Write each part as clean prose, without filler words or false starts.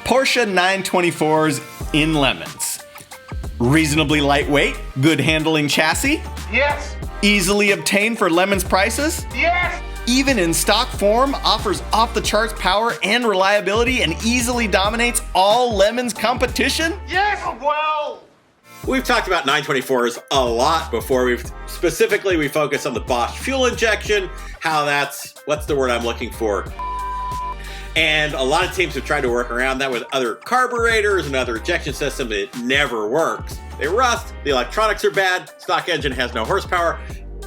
Porsche 924s in lemons. Reasonably lightweight, good handling chassis. Yes. Easily obtained for lemons prices. Yes. Even in stock form, offers off-the-charts power and reliability and easily dominates all lemons competition. Yes. Well. We've talked about 924s a lot before. We focus on the Bosch fuel injection, how that's, what's the word I'm looking for? And a lot of teams have tried to work around that with other carburetors and other ejection systems. It never works. They rust, the electronics are bad, stock engine has no horsepower.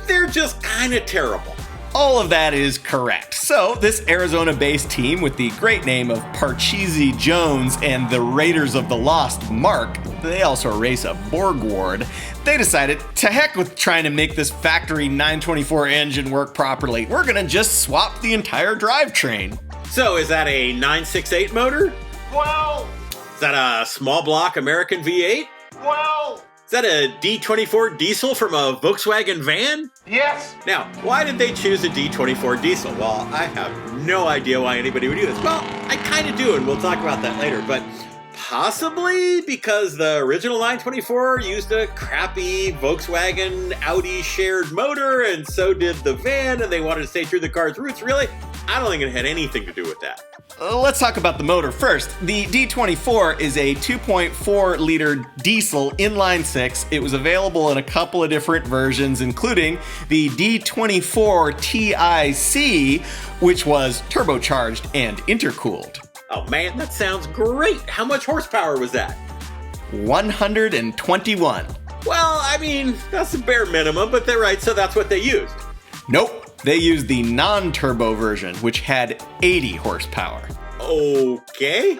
They're just kind of terrible. All of that is correct. So this Arizona-based team with the great name of Parcheesi Jones and the Raiders of the Lost Mark, they also race a Borg Ward, they decided to heck with trying to make this factory 924 engine work properly. We're gonna just swap the entire drivetrain. So is that a 968 motor? Well. Is that a small block American V8? Well. Is that a D24 diesel from a Volkswagen van? Yes. Now, why did they choose a D24 diesel? Well, I have no idea why anybody would do this. Well, I kind of do, and we'll talk about that later, but possibly because the original 924 used a crappy Volkswagen Audi shared motor, and so did the van, and they wanted to stay true to the car's roots. Really? I don't think it had anything to do with that. Let's talk about the motor first. The D24 is a 2.4 liter diesel inline six. It was available in a couple of different versions, including the D24 TIC, which was turbocharged and intercooled. Oh man, that sounds great. How much horsepower was that? 121. Well, I mean, that's the bare minimum, but they're right, so that's what they used. Nope. They used the non-turbo version, which had 80 horsepower. Okay.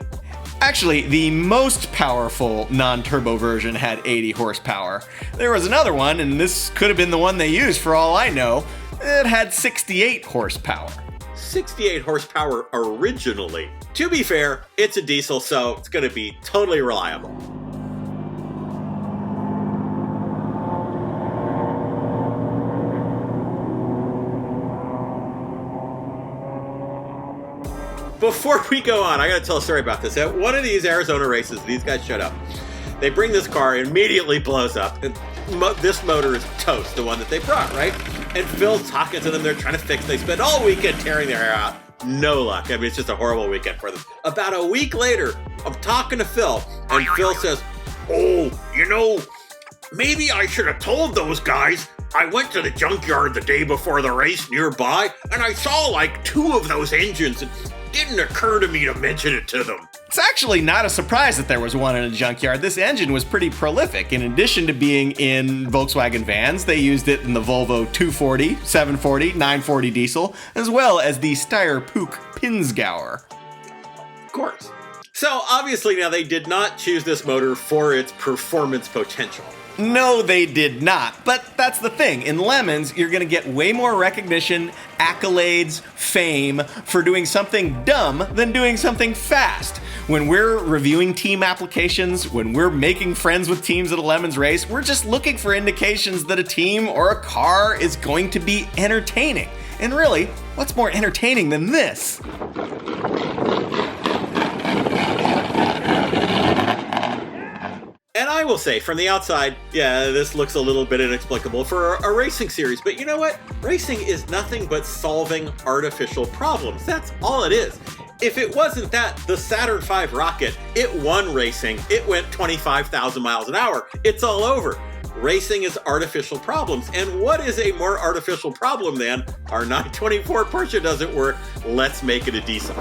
Actually, the most powerful non-turbo version had 80 horsepower. There was another one, and this could have been the one they used for all I know. It had 68 horsepower. 68 horsepower originally. To be fair, it's a diesel, so it's going to be totally reliable. Before we go on, I gotta tell a story about this. At one of these Arizona races, these guys showed up. They bring this car, it immediately blows up. And this motor is toast, the one that they brought, right? And Phil's talking to them, they're trying to fix it. They spend all weekend tearing their hair out. No luck. I mean, it's just a horrible weekend for them. About a week later, I'm talking to Phil, and Phil says, "Oh, you know, maybe I should have told those guys. I went to the junkyard the day before the race nearby, and I saw like 2 of those engines, and didn't occur to me to mention it to them." It's actually not a surprise that there was one in a junkyard. This engine was pretty prolific. In addition to being in Volkswagen vans, they used it in the Volvo 240, 740, 940 diesel, as well as the Steyr Puch Pinzgauer. Of course. So obviously now they did not choose this motor for its performance potential. No, they did not. But that's the thing. In lemons, you're going to get way more recognition, accolades, fame for doing something dumb than doing something fast. When we're reviewing team applications, when we're making friends with teams at a lemons race, we're just looking for indications that a team or a car is going to be entertaining. And really, what's more entertaining than this? And I will say, from the outside, yeah, this looks a little bit inexplicable for a racing series. But you know what? Racing is nothing but solving artificial problems. That's all it is. If it wasn't that, the Saturn V rocket, it won racing. It went 25,000 miles an hour. It's all over. Racing is artificial problems. And what is a more artificial problem than our 924 Porsche doesn't work? Let's make it a diesel.